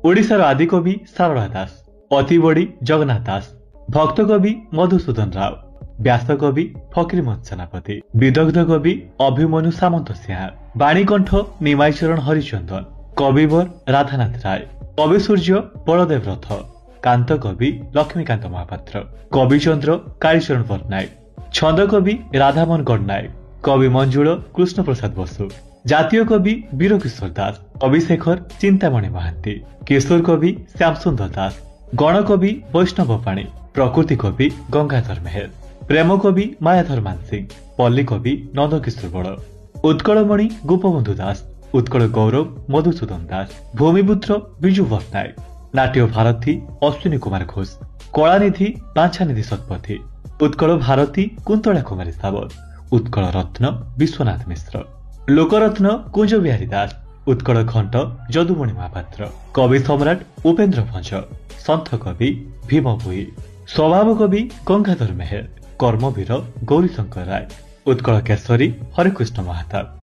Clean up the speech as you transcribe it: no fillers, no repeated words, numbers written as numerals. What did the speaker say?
ओडिशार आदिकवि सारला दास, अतिबड़ी जगन्नाथ दास, भक्त कवि मधुसूदन राव, व्यास कवि फकीरमोहन सेनापति, विदग्ध कवि अभिमन्यु सामंत सिंह, बाणीकंठ निमाईचरण हरिचंदन, कविवर राधानाथ राय, कवि सूर्य बलदेव रथ, कांत कवि लक्ष्मीकांत महापात्र, कविचंद्र कालीचरण पट्टनायक, छंद कवि राधामोहन गणनायक, कवि मंजुल कृष्ण प्रसाद बसु, जातीय कवि वीरकिशोर दास, कविशेखर चिंतामणि महांती, किशोर कवि श्यामसुंदर दास, गणकवि वैष्णव पाणी, प्रकृति कवि गंगाधर मेहर, प्रेम कवि मायाधर मानसिंह, पल्ली कवि नंदकिशोर बड़, उत्कलमणि गोपबंधु दास, उत्कल गौरव मधुसूदन दास, भूमिपुत्र विजु पट्टनायक, नाट्य भारती अश्विनी कुमार घोष, कलानिधि बाछानिधि शतपथी, उत्कल भारती कुंतला कुमारी सावत, उत्कल रत्न विश्वनाथ मिश्र, लोकरत्न कुंज बिहारी दास, उत्कल घंट जदुमणि महापात्र, कवि सम्राट उपेन्द्र भंज, सन्थ कवि भीम भोई, स्वभाव कवि गंगाधर मेहर, कर्मवीर गौरीशंकर राय, उत्कल केसरी हरिकृष्ण महाताब।